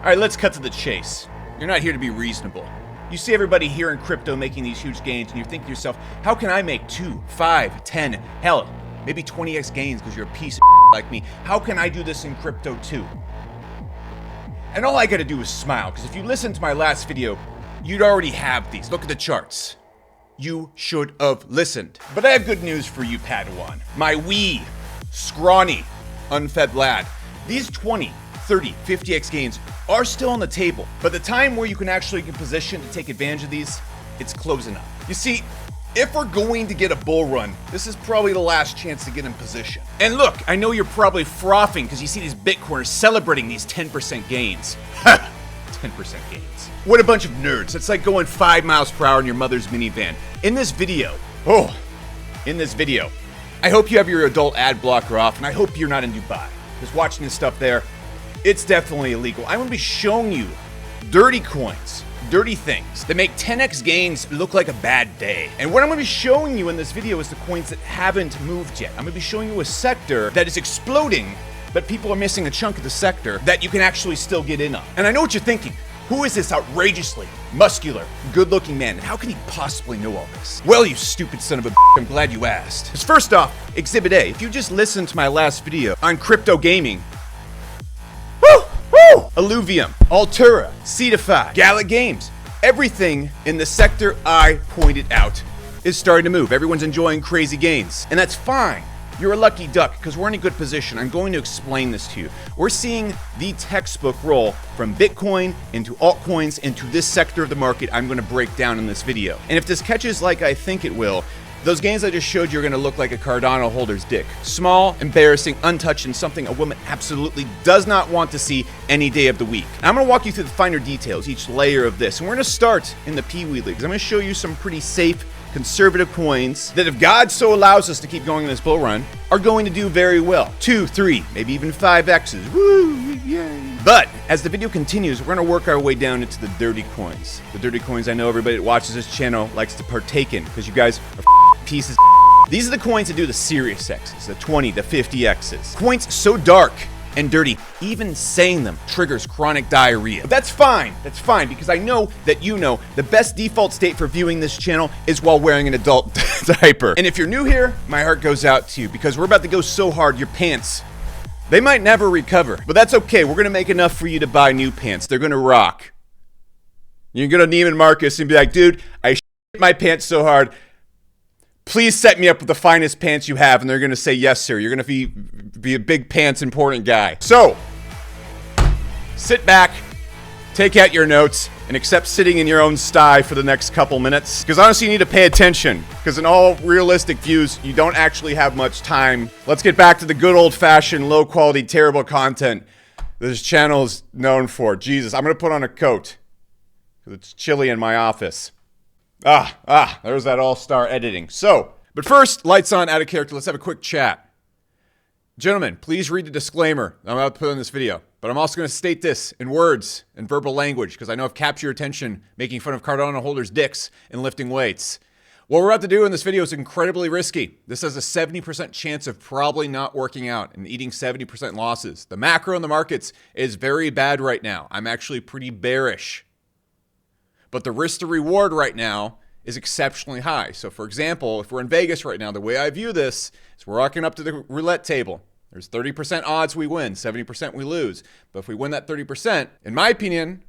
All right, let's cut to the chase. You're not here to be reasonable. You see everybody here in crypto making these huge gains, and you think to yourself, how can I make 2, 5, 10, hell, maybe 20x gains because you're a piece of like me? How can I do this in crypto too? And all I gotta do is smile, because if you listened to my last video, you'd already have these. Look at the charts. You should have listened. But I have good news for you, Padawan. My wee, scrawny, unfed lad. These 20, 30, 50x gains are still on the table, but the time where you can actually get positioned to take advantage of these, it's closing up. You see, if we're going to get a bull run, this is probably the last chance to get in position. And look, I know you're probably frothing because you see these Bitcoiners celebrating these 10% gains. 10% gains. What a bunch of nerds. It's like going 5 miles per hour in your mother's minivan. In this video, I hope you have your adult ad blocker off, and I hope you're not in Dubai. Because watching this stuff there, it's definitely illegal. I'm gonna be showing you dirty coins, dirty things that make 10x gains look like a bad day. And what I'm gonna be showing you in this video is the coins that haven't moved yet. I'm gonna be showing you a sector that is exploding, but people are missing a chunk of the sector that you can actually still get in on. And I know what you're thinking. Who is this outrageously muscular, good-looking man, and how can he possibly know all this? Well, you stupid son of a bitch, I'm glad you asked. Because first off, Exhibit A, if you just listened to my last video on crypto gaming, Illuvium, Altura, Cetify, Gallic Games, everything in the sector I pointed out is starting to move. Everyone's enjoying crazy gains, and that's fine. You're a lucky duck because we're in a good position. I'm going to explain this to you. We're seeing the textbook roll from Bitcoin into altcoins into this sector of the market I'm going to break down in this video. And if this catches like I think it will, those gains I just showed you are going to look like a Cardano holder's dick. Small, embarrassing, untouched, and something a woman absolutely does not want to see any day of the week. And I'm going to walk you through the finer details, each layer of this. And we're going to start in the Pee-wee leagues. I'm going to show you some pretty safe, conservative coins that, if God so allows us to keep going in this bull run, are going to do very well. 2, 3, maybe even 5x's. Woo! Yay! But as the video continues, we're going to work our way down into the dirty coins. The dirty coins I know everybody that watches this channel likes to partake in, because you guys are pieces of These are the coins that do the serious X's, the 20, the 50x's. Coins so dark and dirty, even saying them triggers chronic diarrhea. But that's fine, because I know that you know the best default state for viewing this channel is while wearing an adult diaper. And if you're new here, my heart goes out to you, because we're about to go so hard, your pants, they might never recover. But that's okay, we're gonna make enough for you to buy new pants. They're gonna rock. You're gonna Neiman Marcus and be like, dude, I shit my pants so hard, please set me up with the finest pants you have. And they're gonna say, yes, sir. You're gonna be a big pants important guy. So, sit back, take out your notes, and accept sitting in your own sty for the next couple minutes. Because honestly, you need to pay attention. Because in all realistic views, you don't actually have much time. Let's get back to the good old-fashioned, low-quality, terrible content this channel is known for. Jesus, I'm gonna put on a coat, because it's chilly in my office. There's that all-star editing. So, but first, lights on, out of character, let's have a quick chat. Gentlemen, please read the disclaimer I'm about to put in this video. But I'm also going to state this in words and verbal language, because I know I've captured your attention making fun of Cardano holders' dicks and lifting weights. What we're about to do in this video is incredibly risky. This has a 70% chance of probably not working out and eating 70% losses. The macro in the markets is very bad right now. I'm actually pretty bearish. But the risk to reward right now is exceptionally high. So for example, if we're in Vegas right now, the way I view this is we're rocking up to the roulette table. There's 30% odds we win, 70% we lose. But if we win that 30%, in my opinion,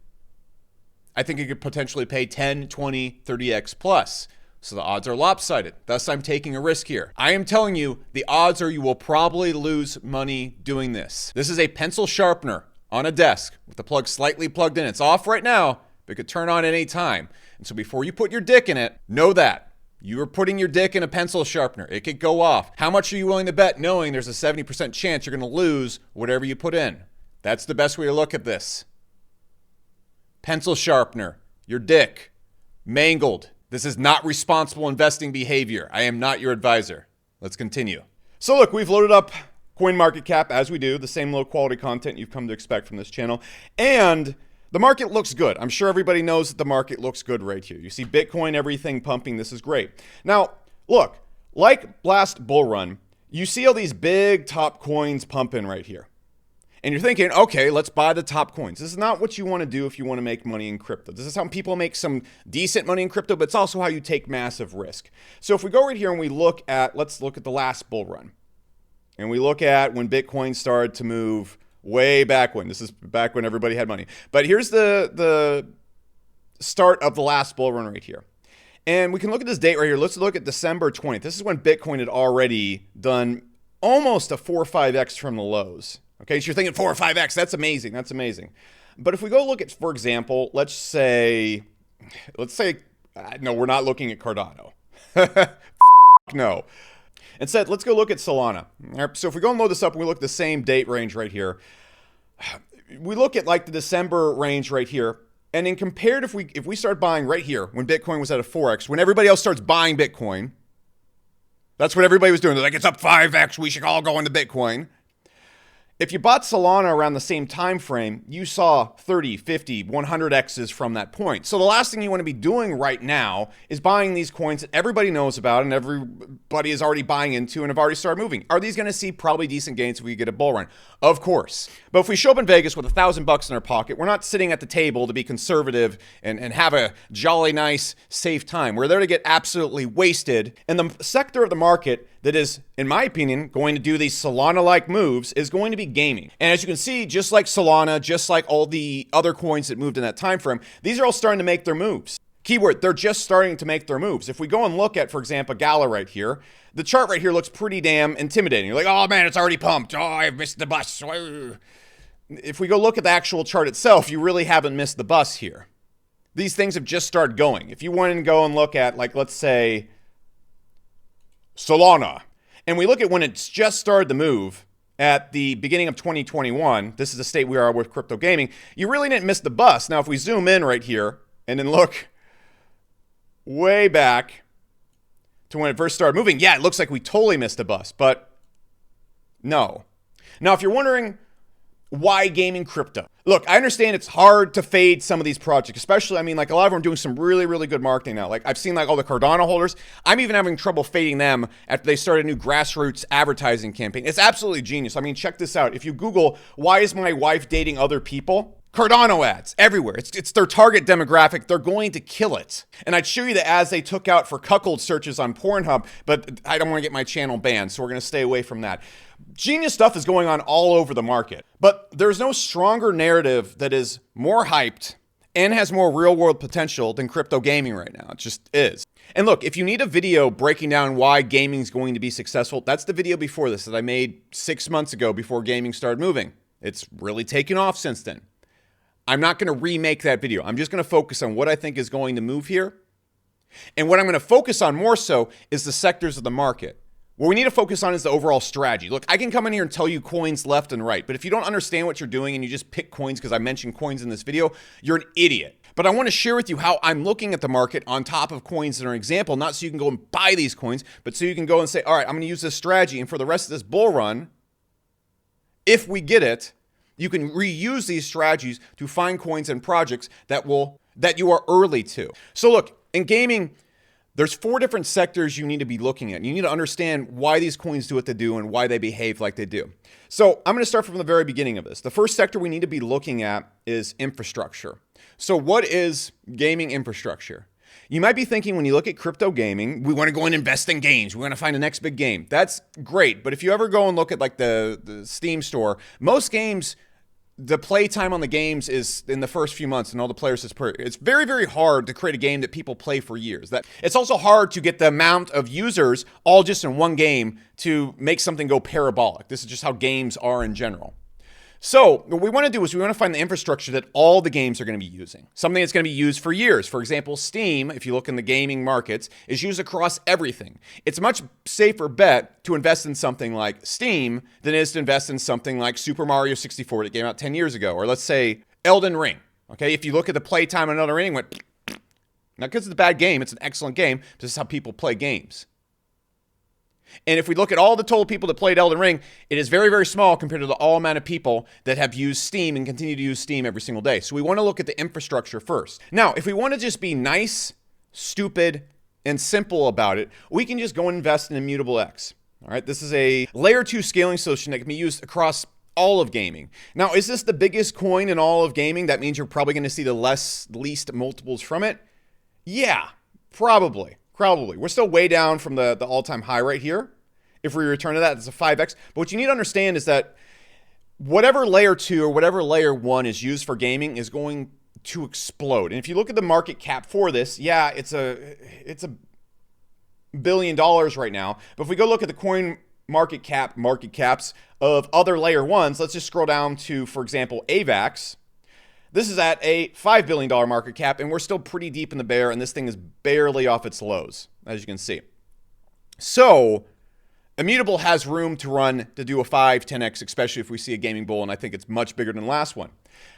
I think it could potentially pay 10, 20, 30x plus. So the odds are lopsided. Thus, I'm taking a risk here. I am telling you, the odds are you will probably lose money doing this. This is a pencil sharpener on a desk with the plug slightly plugged in. It's off right now, but it could turn on at any time. And so before you put your dick in it, know that. You are putting your dick in a pencil sharpener. It could go off. How much are you willing to bet knowing there's a 70% chance you're going to lose whatever you put in? That's the best way to look at this. Pencil sharpener, your dick, mangled. This is not responsible investing behavior. I am not your advisor. Let's continue. So look, we've loaded up CoinMarketCap as we do, the same low quality content you've come to expect from this channel. And the market looks good. I'm sure everybody knows that the market looks good right here. You see Bitcoin, everything pumping. This is great. Now, look, like last bull run, you see all these big top coins pumping right here. And you're thinking, okay, let's buy the top coins. This is not what you want to do if you want to make money in crypto. This is how people make some decent money in crypto, but it's also how you take massive risk. So if we go right here and we let's look at the last bull run. And we look at when Bitcoin started to move way back when. This is back when everybody had money. But here's the start of the last bull run right here. And we can look at this date right here. Let's look at December 20th. This is when Bitcoin had already done almost a 4 or 5x from the lows. Okay, so you're thinking 4 or 5x. That's amazing. That's amazing. But if we go look at, for example, let's say, no, we're not looking at Cardano. No. Instead, let's go look at Solana. All right, so if we go and load this up and we look at the same date range right here, we look at like the December range right here. And then compared, if we start buying right here, when Bitcoin was at a 4x, when everybody else starts buying Bitcoin, that's what everybody was doing. They're like, it's up 5x, we should all go into Bitcoin. If you bought Solana around the same time frame, you saw 30, 50, 100x's from that point. So the last thing you want to be doing right now is buying these coins that everybody knows about and everybody is already buying into and have already started moving. Are these going to see probably decent gains if we get a bull run? Of course. But if we show up in Vegas with $1,000 in our pocket, we're not sitting at the table to be conservative and have a jolly nice, safe time. We're there to get absolutely wasted. And the sector of the market that is, in my opinion, going to do these Solana-like moves is going to be gaming. And as you can see, just like Solana, just like all the other coins that moved in that time frame, these are all starting to make their moves. Keyword, they're just starting to make their moves. If we go and look at, for example, Gala right here, the chart right here looks pretty damn intimidating. You're like, oh man, it's already pumped. Oh, I've missed the bus. If we go look at the actual chart itself, you really haven't missed the bus here. These things have just started going. If you wanted to go and look at, like, let's say, Solana, and we look at when it's just started to move at the beginning of 2021, this is the state we are with crypto gaming, you really didn't miss the bus. Now, if we zoom in right here and then look way back to when it first started moving, yeah, it looks like we totally missed the bus, but no. Now, if you're wondering why gaming crypto, look, I understand it's hard to fade some of these projects, especially, I mean, like a lot of them are doing some really, really good marketing now. Like I've seen like all the Cardano holders, I'm even having trouble fading them after they started a new grassroots advertising campaign. It's absolutely genius. I mean, check this out. If you Google, why is my wife dating other people? Cardano ads everywhere. It's their target demographic. They're going to kill it. And I'd show you the ads they took out for cuckold searches on Pornhub, but I don't want to get my channel banned, so we're going to stay away from that. Genius stuff is going on all over the market, but there's no stronger narrative that is more hyped and has more real-world potential than crypto gaming right now. It just is. And look, if you need a video breaking down why gaming is going to be successful, that's the video before this that I made 6 months ago before gaming started moving. It's really taken off since then. I'm not going to remake that video. I'm just going to focus on what I think is going to move here. And what I'm going to focus on more so is the sectors of the market. What we need to focus on is the overall strategy. Look, I can come in here and tell you coins left and right, but if you don't understand what you're doing and you just pick coins because I mentioned coins in this video, you're an idiot. But I want to share with you how I'm looking at the market on top of coins that are an example, not so you can go and buy these coins, but so you can go and say, all right, I'm going to use this strategy, and for the rest of this bull run, if we get it, you can reuse these strategies to find coins and projects that you are early to. So look, in gaming, there's 4 different sectors you need to be looking at. You need to understand why these coins do what they do and why they behave like they do. So I'm going to start from the very beginning of this. The first sector we need to be looking at is infrastructure. So what is gaming infrastructure? You might be thinking when you look at crypto gaming, we want to go and invest in games. We want to find the next big game. That's great. But if you ever go and look at like the Steam store, most games, the play time on the games is in the first few months and all the players it's very, very hard to create a game that people play for years. It's also hard to get the amount of users all just in one game to make something go parabolic. This is just how games are in general. So what we want to do is we want to find the infrastructure that all the games are going to be using. Something that's going to be used for years. For example, Steam, if you look in the gaming markets, is used across everything. It's a much safer bet to invest in something like Steam than it is to invest in something like Super Mario 64 that came out 10 years ago. Or let's say Elden Ring. Okay, if you look at the playtime on Elden Ring, not because it's a bad game, it's an excellent game. This is how people play games. And if we look at all the total people that played Elden Ring, it is very, very small compared to the all amount of people that have used Steam and continue to use Steam every single day. So we want to look at the infrastructure first. Now, if we want to just be nice, stupid, and simple about it, we can just go and invest in Immutable X. All right, this is a layer 2 scaling solution that can be used across All of gaming. Now, is this the biggest coin in all of gaming? That means you're probably going to see the least multiples from it. Yeah, probably. We're still way down from the all-time high right here. If we return to that, it's a 5x. But what you need to understand is that whatever layer 2 or whatever layer 1 is used for gaming is going to explode. And if you look at the market cap for this, yeah, it's a $1 billion right now. But if we go look at the coin market caps of other layer 1s, let's just scroll down to, for example, AVAX. This is at a $5 billion market cap, and we're still pretty deep in the bear, and this thing is barely off its lows, as you can see. So Immutable has room to run to do a 5, 10x, especially if we see a gaming bull, and I think it's much bigger than the last one.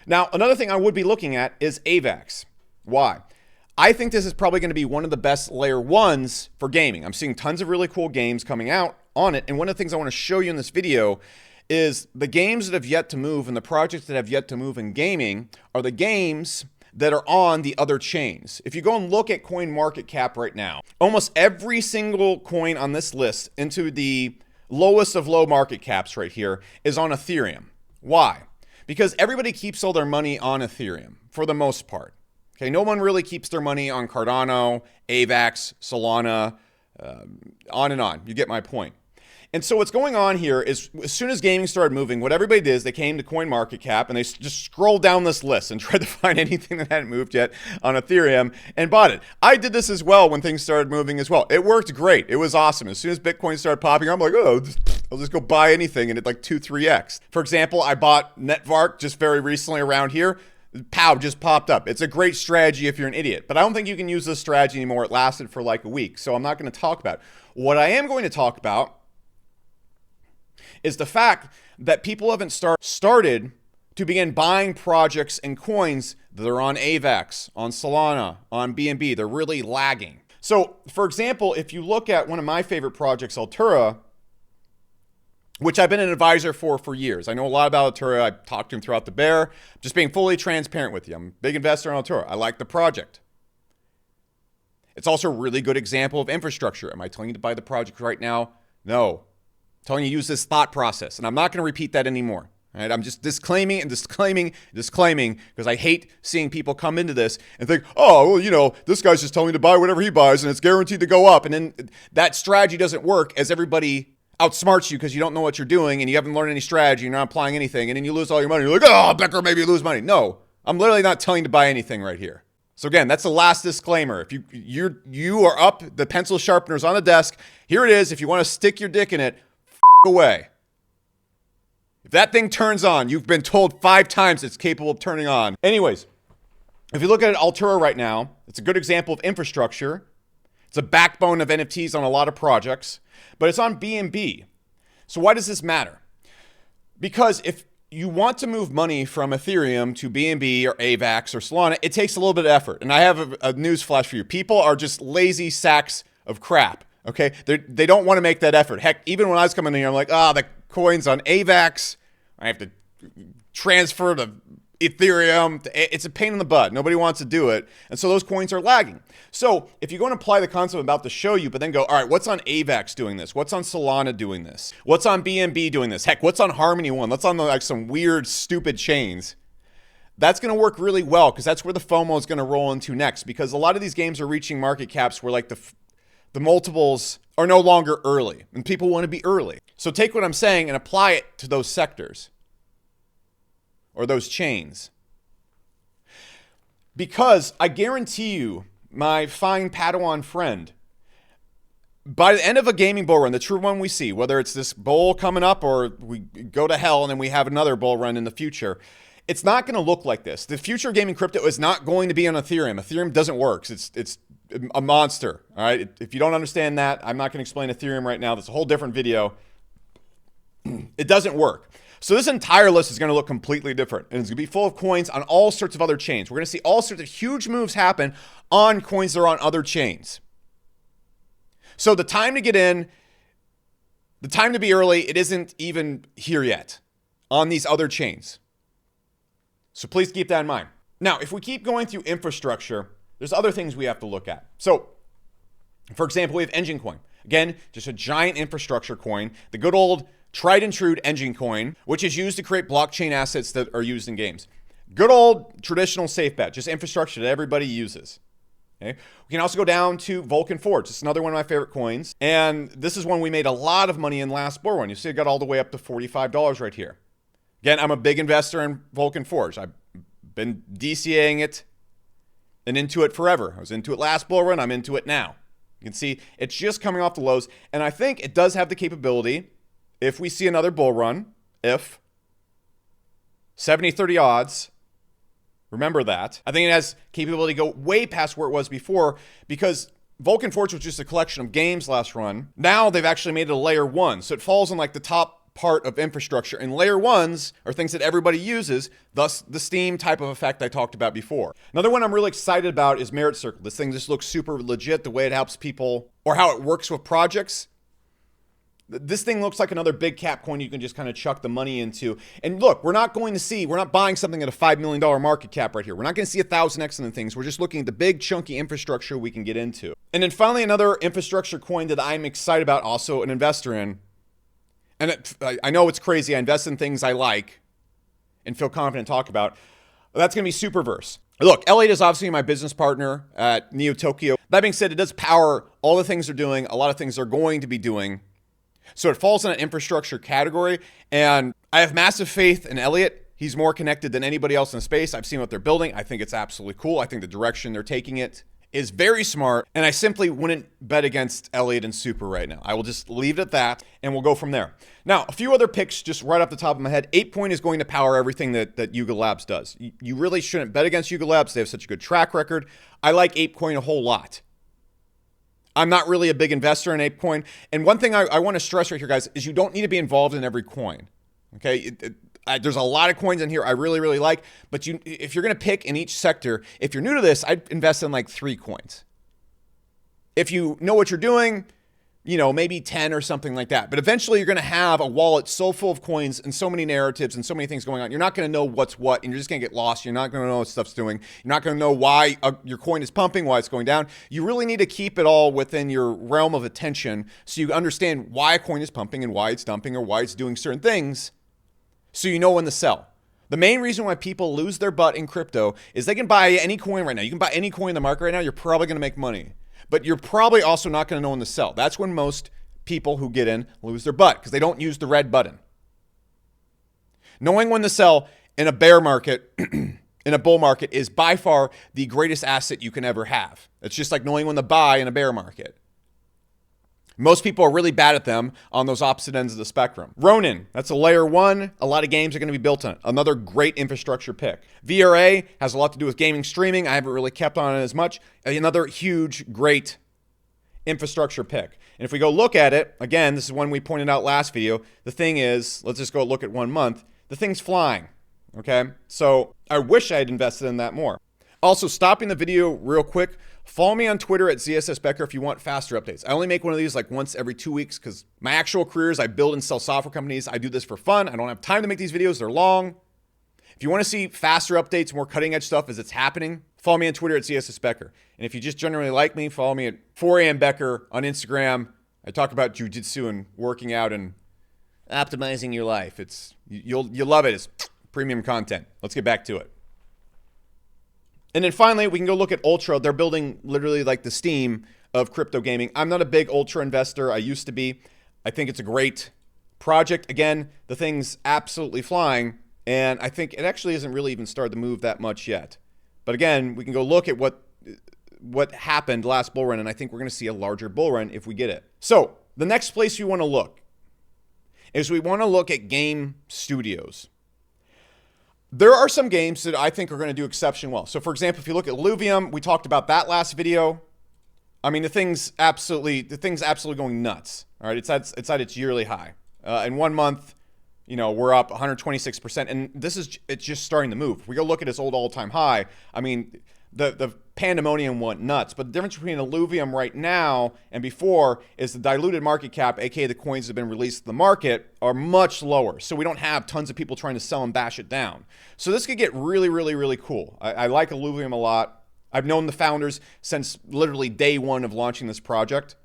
Now, another thing I would be looking at is AVAX. Why? I think this is probably going to be one of the best layer 1s for gaming. I'm seeing tons of really cool games coming out on it, and one of the things I want to show you in this video is the games that have yet to move and the projects that have yet to move in gaming are the games that are on the other chains. If you go and look at coin market cap right now, almost every single coin on this list into the lowest of low market caps right here is on Ethereum. Why? Because everybody keeps all their money on Ethereum for the most part. Okay, no one really keeps their money on Cardano, AVAX, Solana, on and on. You get my point. And so what's going on here is as soon as gaming started moving, what everybody did is they came to CoinMarketCap and they just scrolled down this list and tried to find anything that hadn't moved yet on Ethereum and bought it. I did this as well when things started moving as well. It worked great. It was awesome. As soon as Bitcoin started popping, I'm like, oh, I'll just go buy anything, and it like 2, 3x. For example, I bought Netvark just very recently around here. Pow, just popped up. It's a great strategy if you're an idiot, but I don't think you can use this strategy anymore. It lasted for like a week, so I'm not going to talk about it. What I am going to talk about is the fact that people haven't started to begin buying projects and coins that are on AVAX, on Solana, on BNB. They're really lagging. So, for example, if you look at one of my favorite projects, Altura, which I've been an advisor for years. I know a lot about Altura. I've talked to him throughout the bear. Just being fully transparent with you. I'm a big investor in Altura. I like the project. It's also a really good example of infrastructure. Am I telling you to buy the project right now? No. I'm telling you to use this thought process. And I'm not going to repeat that anymore. All right? I'm just disclaiming because I hate seeing people come into this and think, oh, well, you know, this guy's just telling me to buy whatever he buys and it's guaranteed to go up. And then that strategy doesn't work as everybody outsmarts you because you don't know what you're doing and you haven't learned any strategy, you're not applying anything, and then you lose all your money. You're like, oh, Becker, maybe you lose money. No, I'm literally not telling you to buy anything right here. So again, that's the last disclaimer. If you are up, the pencil sharpener's on the desk. Here it is. If you want to stick your dick in it, away. If that thing turns on, you've been told 5 times it's capable of turning on. Anyways, if you look at Altura right now, it's a good example of infrastructure. It's a backbone of NFTs on a lot of projects, but it's on BNB. So why does this matter? Because if you want to move money from Ethereum to BNB or AVAX or Solana, it takes a little bit of effort. And I have a news flash for you. People are just lazy sacks of crap, okay? They don't want to make that effort. Heck, even when I was coming in here, I'm like, the coin's on AVAX. I have to transfer to Ethereum. It's a pain in the butt. Nobody wants to do it. And so those coins are lagging. So if you go and apply the concept I'm about to show you, but then go, all right, what's on AVAX doing this? What's on Solana doing this? What's on BNB doing this? Heck, what's on Harmony One? What's on like some weird, stupid chains? That's going to work really well because that's where the FOMO is going to roll into next, because a lot of these games are reaching market caps where like the multiples are no longer early and people want to be early. So take what I'm saying and apply it to those sectors or those chains. Because I guarantee you, my fine Padawan friend, by the end of a gaming bull run, the true one we see, whether it's this bull coming up or we go to hell and then we have another bull run in the future, it's not going to look like this. The future of gaming crypto is not going to be on Ethereum. Ethereum doesn't work. It's a monster. All right. If you don't understand that, I'm not going to explain Ethereum right now. That's a whole different video. It doesn't work. So this entire list is going to look completely different, and it's going to be full of coins on all sorts of other chains. We're going to see all sorts of huge moves happen on coins that are on other chains. So the time to get in, the time to be early, it isn't even here yet on these other chains. So please keep that in mind. Now, if we keep going through infrastructure, there's other things we have to look at. So, for example, we have Engine Coin. Again, just a giant infrastructure coin. The good old tried and true engine coin, which is used to create blockchain assets that are used in games. Good old traditional safe bet, just infrastructure that everybody uses. Okay. We can also go down to Vulcan Forge. It's another one of my favorite coins. And this is one we made a lot of money in last bull run. You see it got all the way up to $45 right here. Again, I'm a big investor in Vulcan Forge. I've been DCAing it and into it forever. I was into it last bull run. I'm into it now. You can see it's just coming off the lows. And I think it does have the capability, if we see another bull run, if 70-30 odds, remember that. I think it has capability to go way past where it was before, because Vulcan Forge was just a collection of games last run. Now they've actually made it a layer 1. So it falls in like the top part of infrastructure. And layer 1s are things that everybody uses, thus the Steam type of effect I talked about before. Another one I'm really excited about is Merit Circle. This thing just looks super legit, the way it helps people, or how it works with projects. This thing looks like another big cap coin you can just kind of chuck the money into. And look, we're not buying something at a $5 million market cap right here. We're not going to see 1,000x in things. We're just looking at the big chunky infrastructure we can get into. And then finally, another infrastructure coin that I'm excited about, also an investor in. And I know it's crazy. I invest in things I like and feel confident to talk about. That's going to be Superverse. Look, Elliot is obviously my business partner at Neo Tokyo. That being said, it does power all the things they're doing, a lot of things they're going to be doing. So it falls in an infrastructure category, and I have massive faith in Elliot. He's more connected than anybody else in the space. I've seen what they're building. I think it's absolutely cool. I think the direction they're taking it is very smart, and I simply wouldn't bet against Elliot and Super right now. I will just leave it at that, and we'll go from there. Now, a few other picks just right off the top of my head. 8Point is going to power everything that Yuga Labs does. You really shouldn't bet against Yuga Labs. They have such a good track record. I like 8Point a whole lot. I'm not really a big investor in 8Point. And one thing I want to stress right here, guys, is you don't need to be involved in every coin. Okay? There's a lot of coins in here I really, really like. But if you're going to pick in each sector, if you're new to this, I'd invest in like 3 coins. If you know what you're doing, maybe 10 or something like that. But eventually you're going to have a wallet so full of coins and so many narratives and so many things going on. You're not going to know what's what, and you're just going to get lost. You're not going to know what stuff's doing. You're not going to know why your coin is pumping, why it's going down. You really need to keep it all within your realm of attention so you understand why a coin is pumping and why it's dumping or why it's doing certain things, so you know when to sell. The main reason why people lose their butt in crypto is they can buy any coin right now. You can buy any coin in the market right now. You're probably going to make money. But you're probably also not going to know when to sell. That's when most people who get in lose their butt, because they don't use the red button. Knowing when to sell in a bear market, in a bull market, is by far the greatest asset you can ever have. It's just like knowing when to buy in a bear market. Most people are really bad at them on those opposite ends of the spectrum. Ronin, that's a layer 1. A lot of games are going to be built on it. Another great infrastructure pick. VRA has a lot to do with gaming streaming. I haven't really kept on it as much. Another huge, great infrastructure pick. And if we go look at it, again, this is one we pointed out last video. The thing is, let's just go look at 1 month. The thing's flying, okay? So I wish I had invested in that more. Also, stopping the video real quick, follow me on Twitter at ZSS Becker if you want faster updates. I only make one of these like once every 2 weeks because my actual career is I build and sell software companies. I do this for fun. I don't have time to make these videos. They're long. If you want to see faster updates, more cutting edge stuff as it's happening, follow me on Twitter at ZSS Becker. And if you just generally like me, follow me at 4am Becker on Instagram. I talk about jiu-jitsu and working out and optimizing your life. You'll love it. It's premium content. Let's get back to it. And then finally, we can go look at Ultra. They're building literally like the Steam of crypto gaming. I'm not a big Ultra investor. I used to be. I think it's a great project. Again, the thing's absolutely flying. And I think it actually hasn't really even started to move that much yet. But again, we can go look at what happened last bull run. And I think we're going to see a larger bull run if we get it. So the next place we want to look is we want to look at game studios. There are some games that I think are going to do exceptionally well. So for example, if you look at Illuvium, we talked about that last video. I mean, the thing's absolutely going nuts. All right, it's at its yearly high. In 1 month, we're up 126%, and it's just starting to move. If we go look at its old all-time high, I mean, the pandemonium went nuts. But the difference between Illuvium right now and before is the diluted market cap, aka the coins that have been released to the market, are much lower. So we don't have tons of people trying to sell and bash it down. So this could get really, really, really cool. I like Illuvium a lot. I've known the founders since literally day 1 of launching this project.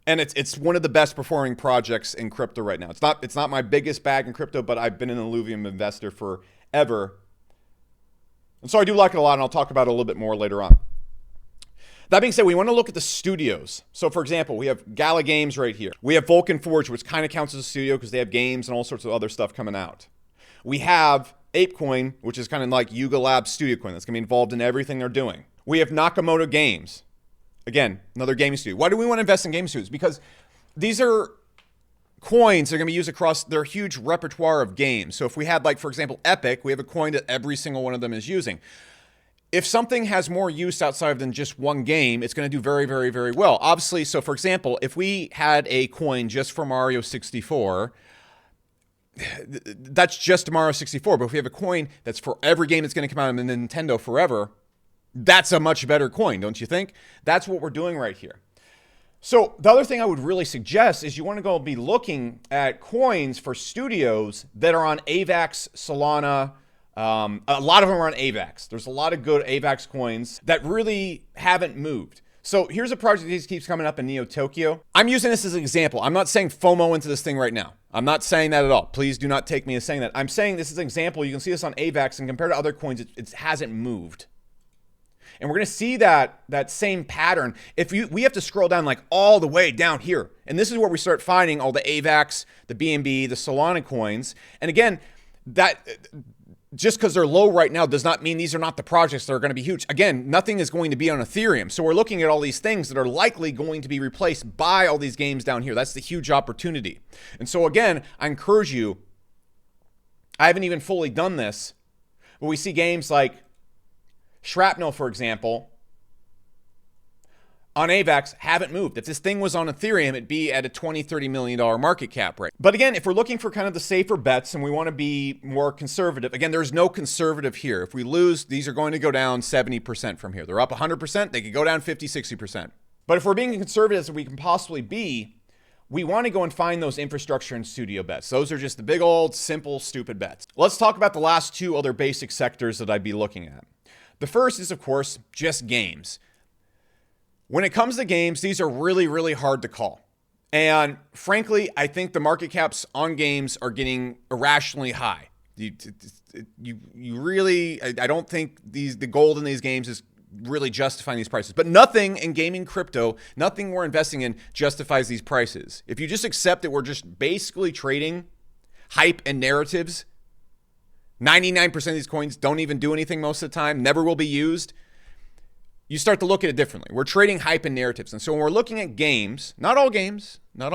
And it's one of the best performing projects in crypto right now. It's not my biggest bag in crypto, but I've been an Illuvium investor forever. And so I do like it a lot, and I'll talk about it a little bit more later on. That being said, we want to look at the studios. So for example, we have Gala Games right here. We have Vulcan Forge, which kind of counts as a studio because they have games and all sorts of other stuff coming out. We have ApeCoin, which is kind of like Yuga Labs Studio Coin. That's going to be involved in everything they're doing. We have Nakamoto Games. Again, another gaming studio. Why do we want to invest in gaming studios? Because these are coins that are going to be used across their huge repertoire of games. So if we had, like, for example, Epic, we have a coin that every single one of them is using. If something has more use outside than just one game, it's going to do very, very, very well. Obviously, so for example, if we had a coin just for Mario 64, that's just Mario 64. But if we have a coin that's for every game that's going to come out on Nintendo forever, that's a much better coin, don't you think? That's what we're doing right here. So the other thing I would really suggest is you want to go be looking at coins for studios that are on AVAX, Solana. A lot of them are on AVAX. There's a lot of good AVAX coins that really haven't moved. So here's a project that keeps coming up in Neo Tokyo. I'm using this as an example. I'm not saying FOMO into this thing right now. I'm not saying that at all. Please do not take me as saying that. I'm saying this is an example. You can see this on AVAX, and compared to other coins, it hasn't moved. And we're going to see that same pattern. We have to scroll down like all the way down here. And this is where we start finding all the AVAX, the BNB, the Solana coins. And again, that just because they're low right now does not mean these are not the projects that are going to be huge. Again, nothing is going to be on Ethereum. So we're looking at all these things that are likely going to be replaced by all these games down here. That's the huge opportunity. And so again, I encourage you, I haven't even fully done this, but we see games like Shrapnel, for example, on AVAX haven't moved. If this thing was on Ethereum, it'd be at a $20, $30 million market cap rate. But again, if we're looking for kind of the safer bets and we want to be more conservative, again, there's no conservative here. If we lose, these are going to go down 70% from here. They're up 100%. They could go down 50, 60%. But if we're being conservative as we can possibly be, we want to go and find those infrastructure and studio bets. Those are just the big old, simple, stupid bets. Let's talk about the last two other basic sectors that I'd be looking at. The first is, of course, just games. When it comes to games, these are really, really hard to call. And frankly, I think the market caps on games are getting irrationally high. You really, I don't think the gold in these games is really justifying these prices. But nothing in gaming crypto, nothing we're investing in justifies these prices. If you just accept that we're just basically trading hype and narratives, 99% of these coins don't even do anything most of the time, never will be used. You start to look at it differently. We're trading hype and narratives. And so when we're looking at games, not all games. Not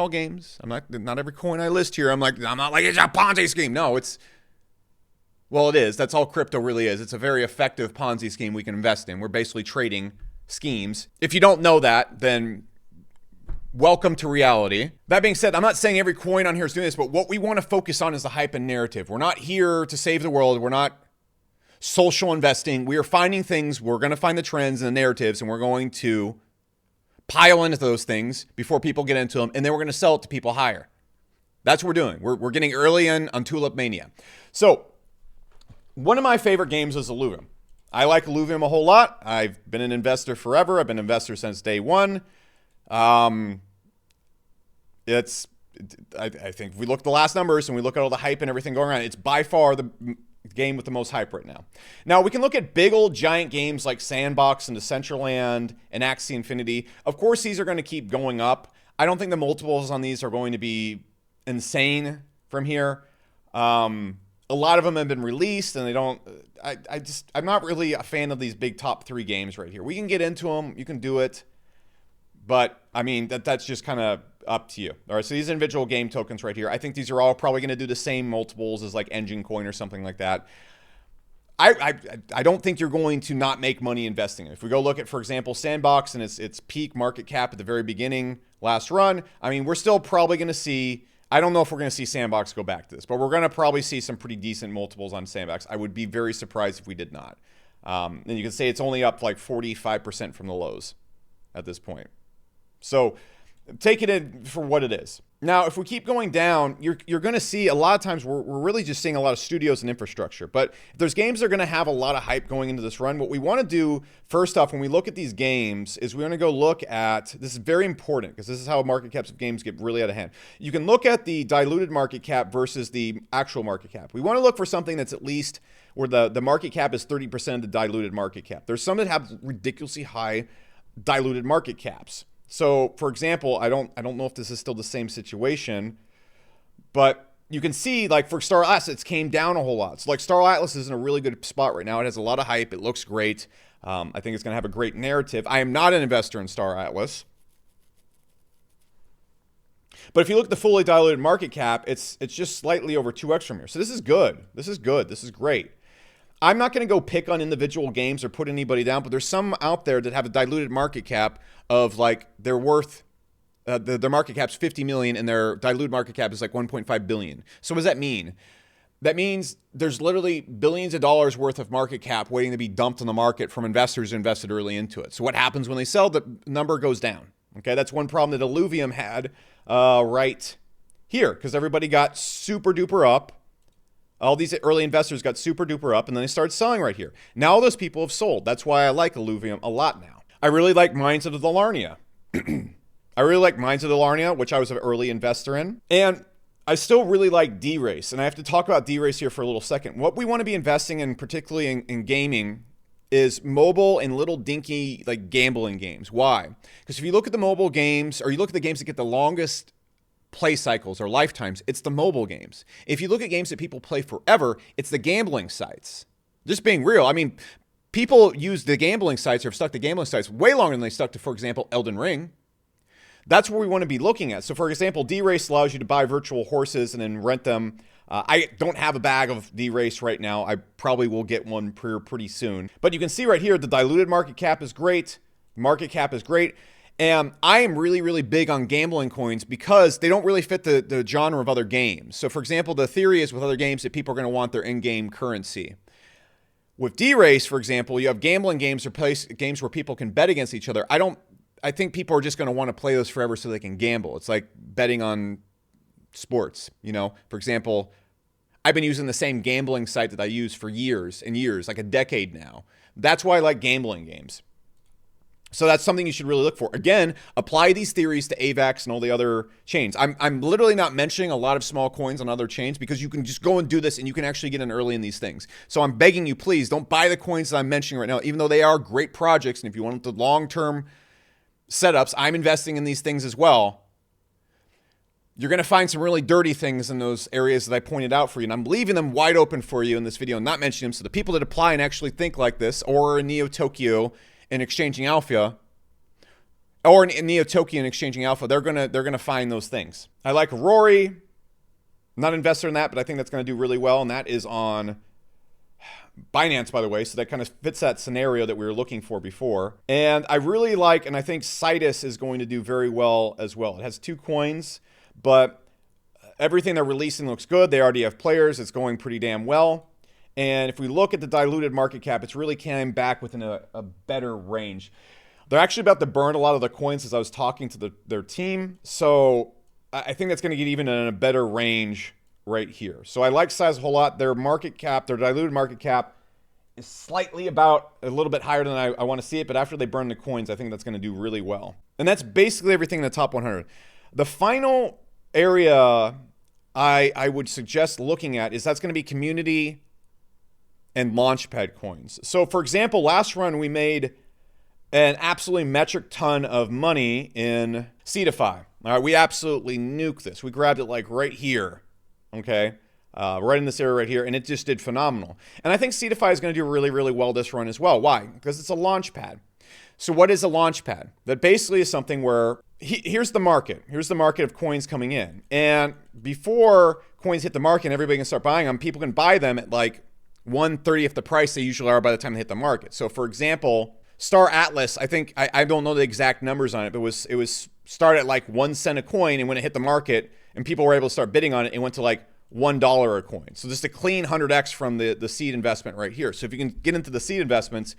every coin I list here. I'm not like it's a Ponzi scheme. No, it is. That's all crypto really is. It's a very effective Ponzi scheme we can invest in. We're basically trading schemes. If you don't know that, then welcome to reality. That being said, I'm not saying every coin on here is doing this, but what we want to focus on is the hype and narrative. We're not here to save the world. We're not social investing. We are finding things. We're going to find the trends and the narratives, and we're going to pile into those things before people get into them, and then we're going to sell it to people higher. That's what we're doing. We're getting early in on Tulip Mania. So one of my favorite games is Illuvium. I like Illuvium a whole lot. I've been an investor forever. I've been an investor since day one. I think if we look at the last numbers and we look at all the hype and everything going on, it's by far the game with the most hype right now. Now, we can look at big old giant games like Sandbox and Decentraland and Axie Infinity. Of course, these are going to keep going up. I don't think the multiples on these are going to be insane from here. A lot of them have been released, and they don't. I'm not really a fan of these big top three games right here. We can get into them. You can do it. But, I mean, that's just kind of up to you. All right, so these individual game tokens right here, I think these are all probably going to do the same multiples as like Engine Coin or something like that. I don't think you're going to not make money investing. If we go look at, for example, Sandbox and its peak market cap at the very beginning, last run, I mean, we're still probably going to see, I don't know if we're going to see Sandbox go back to this, but we're going to probably see some pretty decent multiples on Sandbox. I would be very surprised if we did not. And you can say it's only up like 45% from the lows at this point. So take it in for what it is. Now, if we keep going down, you're going to see a lot of times we're really just seeing a lot of studios and infrastructure. But if there's games that are going to have a lot of hype going into this run, what we want to do first off when we look at these games is we want to go look at, this is very important because this is how market caps of games get really out of hand. You can look at the diluted market cap versus the actual market cap. We want to look for something that's at least where the market cap is 30% of the diluted market cap. There's some that have ridiculously high diluted market caps. So, for example, I don't know if this is still the same situation, but you can see, like, for Star Atlas, it's came down a whole lot. So, like, Star Atlas is in a really good spot right now. It has a lot of hype. It looks great. I think it's going to have a great narrative. I am not an investor in Star Atlas. But if you look at the fully diluted market cap, it's just slightly over 2x from here. So this is good. This is good. This is great. I'm not going to go pick on individual games or put anybody down, but there's some out there that have a diluted market cap of like they're worth, their market cap's 50 million and their diluted market cap is like 1.5 billion. So what does that mean? That means there's literally billions of dollars worth of market cap waiting to be dumped on the market from investors who invested early into it. So what happens when they sell? The number goes down. Okay, that's one problem that Illuvium had right here because everybody got super duper up. All these early investors got super duper up and then they started selling right here. Now all those people have sold. That's why I like Illuvium a lot now. I really like Mines of the Larnia. I really like Mines of the Larnia, which I was an early investor in. And I still really like D-Race. And I have to talk about D-Race here for a little second. What we want to be investing in, particularly in gaming, is mobile and little dinky like gambling games. Why? Because if you look at the mobile games, or you look at the games that get the longest play cycles or lifetimes, it's the mobile games. If you look at games that people play forever, it's the gambling sites. Just being real. I mean, people use the gambling sites or have stuck to gambling sites way longer than they stuck to, for example, Elden Ring. That's what we want to be looking at. So, for example, D-Race allows you to buy virtual horses and then rent them. I don't have a bag of D-Race right now. I probably will get one pretty soon. But you can see right here, the diluted market cap is great. Market cap is great. And I am really, really big on gambling coins because they don't really fit the genre of other games. So, for example, the theory is with other games that people are going to want their in-game currency. With D-Race, for example, you have gambling games or games where people can bet against each other. I think people are just going to want to play those forever so they can gamble. It's like betting on sports, you know. For example, I've been using the same gambling site that I use for years and years, like a decade now. That's why I like gambling games. So that's something you should really look for. Again, apply these theories to AVAX and all the other chains. I'm literally not mentioning a lot of small coins on other chains because you can just go and do this and you can actually get in early in these things. So I'm begging you, please don't buy the coins that I'm mentioning right now, even though they are great projects. And if you want the long-term setups, I'm investing in these things as well. You're going to find some really dirty things in those areas that I pointed out for you. And I'm leaving them wide open for you in this video and not mentioning them. So the people that apply and actually think like this, or in Neo Tokyo and Exchanging Alpha, or in Neo Tokyo and Exchanging Alpha, they're gonna find those things. I like Rory. I'm not an investor in that, but I think that's going to do really well. And that is on Binance, by the way. So that kind of fits that scenario that we were looking for before. And I really like, and I think Citus is going to do very well as well. It has 2 coins, but everything they're releasing looks good. They already have players. It's going pretty damn well. And if we look at the diluted market cap, it's really came back within a better range. They're actually about to burn a lot of the coins as I was talking to their team. So I think that's going to get even in a better range right here. So I like Citus a whole lot. Their market cap, their diluted market cap is slightly about a little bit higher than I want to see it. But after they burn the coins, I think that's going to do really well. And that's basically everything in the top 100. The final area I would suggest looking at is that's going to be community and launchpad coins. So for example, last run we made an absolutely metric ton of money in Seedify. All right, we absolutely nuked this. We grabbed it like right here, okay? Right in this area right here, and it just did phenomenal. And I think Seedify is going to do really, really well this run as well. Why? Because it's a launchpad. So what is a launchpad? That basically is something where, here's the market. Here's the market of coins coming in. And before coins hit the market and everybody can start buying them, people can buy them at like 1/30th the price they usually are by the time they hit the market. So for example, Star Atlas, I think, I don't know the exact numbers on it, but it was started at like 1 cent a coin, and when it hit the market and people were able to start bidding on it, it went to like $1 a coin. So just a clean 100x from the seed investment right here. So if you can get into the seed investments,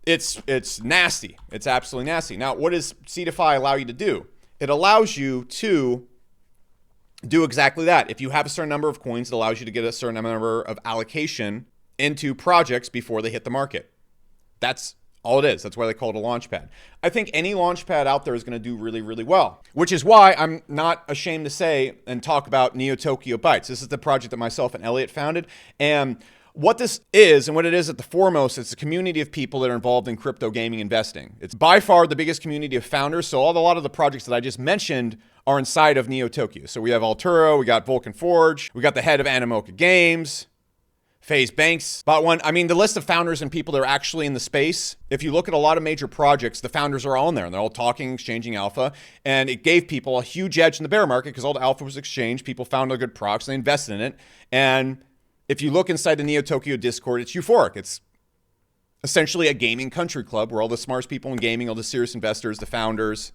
it's nasty. It's absolutely nasty. Now, what does Seedify allow you to do? it allows you to do exactly that. If you have a certain number of coins, it allows you to get a certain number of allocation into projects before they hit the market. That's all it is. That's why they call it a launch pad. I think any launch pad out there is going to do really, really well, which is why I'm not ashamed to say and talk about Neo Tokyo Bytes. This is the project that myself and Elliot founded. And what this is and what it is at the foremost, it's a community of people that are involved in crypto gaming investing. It's by far the biggest community of founders. So a lot of the projects that I just mentioned are inside of Neo Tokyo. So we have Alturo, we got Vulcan Forge, we got the head of Animoca Games, FaZe Banks bought one. I mean, the list of founders and people that are actually in the space, if you look at a lot of major projects, the founders are all in there, and they're all talking, exchanging alpha, and it gave people a huge edge in the bear market because all the alpha was exchanged. People found a good procs, and they invested in it. And if you look inside the Neo Tokyo Discord, it's euphoric. It's essentially a gaming country club where all the smartest people in gaming, all the serious investors, the founders,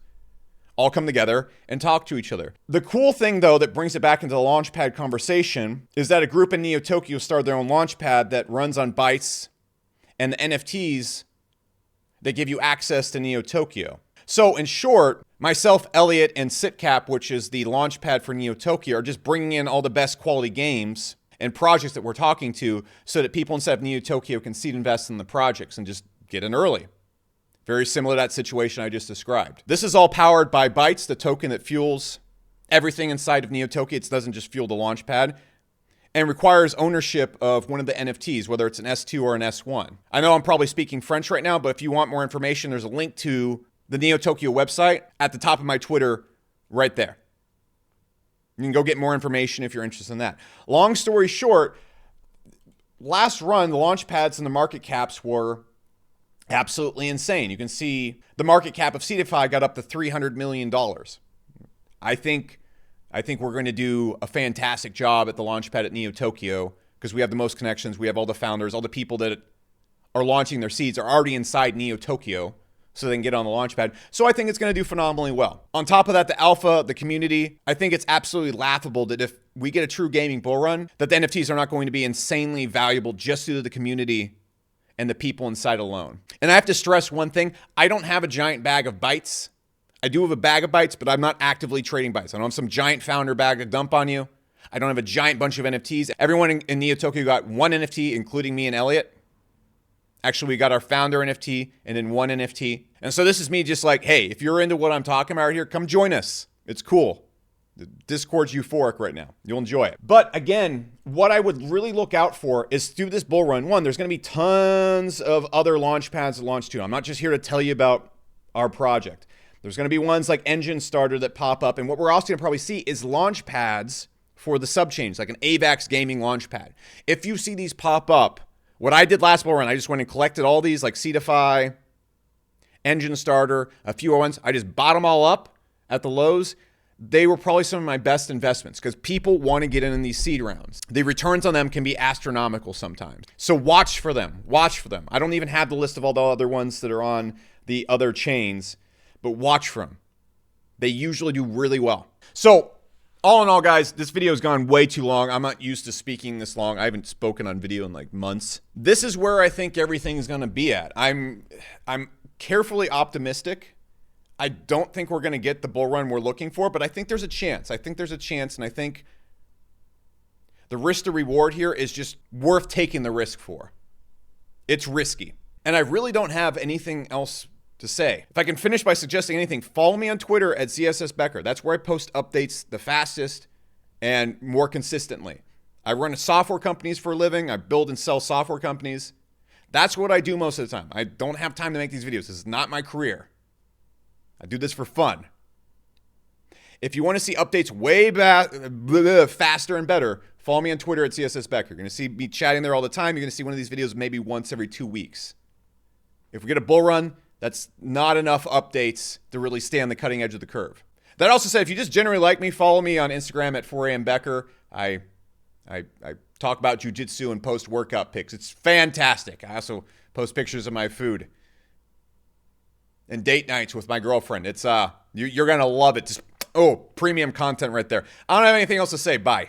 all come together and talk to each other. The cool thing, though, that brings it back into the launchpad conversation is that a group in Neo Tokyo started their own launchpad that runs on Bytes and the NFTs that give you access to Neo Tokyo. So in short, myself, Elliot, and SitCap, which is the launchpad for Neo Tokyo, are just bringing in all the best quality games and projects that we're talking to so that people inside of Neo Tokyo can seed invest in the projects and just get in early. Very similar to that situation I just described. This is all powered by Bytes, the token that fuels everything inside of Neo Tokyo. It doesn't just fuel the launchpad, and requires ownership of one of the NFTs, whether it's an S2 or an S1. I know I'm probably speaking French right now, but if you want more information, there's a link to the Neo Tokyo website at the top of my Twitter right there. You can go get more information if you're interested in that. Long story short, last run, the launch pads and the market caps were absolutely insane. You can see the market cap of Seedify got up to $300 million. I think we're going to do a fantastic job at the launchpad at Neo Tokyo because we have the most connections. We have all the founders, all the people that are launching their seeds are already inside Neo Tokyo, so they can get on the launchpad. So I think it's going to do phenomenally well. On top of that, the alpha, the community, I think it's absolutely laughable that if we get a true gaming bull run, that the NFTs are not going to be insanely valuable just due to the community and the people inside alone. And I have to stress one thing. I don't have a giant bag of Bytes. I do have a bag of Bytes, but I'm not actively trading Bytes. I don't have some giant founder bag to dump on you. I don't have a giant bunch of NFTs. Everyone in Neo Tokyo got one NFT, including me and Elliot. Actually, we got our founder NFT and then one NFT. And so this is me just like, hey, if you're into what I'm talking about here, come join us. It's cool. The Discord's euphoric right now. You'll enjoy it. But again, what I would really look out for is through this bull run, one, there's going to be tons of other launch pads to launch to. I'm not just here to tell you about our project. There's going to be ones like Engine Starter that pop up. And what we're also going to probably see is launch pads for the subchains, like an AVAX gaming launch pad. If you see these pop up, what I did last bull run, I just went and collected all these like Seedify, Engine Starter, a few ones. I just bought them all up at the lows. They were probably some of my best investments because people want to get in these seed rounds. The returns on them can be astronomical sometimes. So watch for them. Watch for them. I don't even have the list of all the other ones that are on the other chains, but watch for them. They usually do really well. So all in all, guys, this video has gone way too long. I'm not used to speaking this long. I haven't spoken on video in like months. This is where I think everything is going to be at. I'm carefully optimistic. I don't think we're going to get the bull run we're looking for, but I think there's a chance. And I think the risk to reward here is just worth taking the risk for. It's risky. And I really don't have anything else to say. If I can finish by suggesting anything, follow me on Twitter at ZSS Becker. That's where I post updates the fastest and more consistently. I run software companies for a living. I build and sell software companies. That's what I do most of the time. I don't have time to make these videos. This is not my career. I do this for fun. If you want to see updates way back, faster and better, follow me on Twitter at CSS Becker. You're going to see me chatting there all the time. You're going to see one of these videos maybe once every 2 weeks. If we get a bull run, that's not enough updates to really stay on the cutting edge of the curve. That also said, if you just generally like me, follow me on Instagram at 4am Becker. I talk about jiu-jitsu and post workout pics. It's fantastic. I also post pictures of my food and date nights with my girlfriend. It's you're gonna love it. Just premium content right there. I don't have anything else to say. Bye.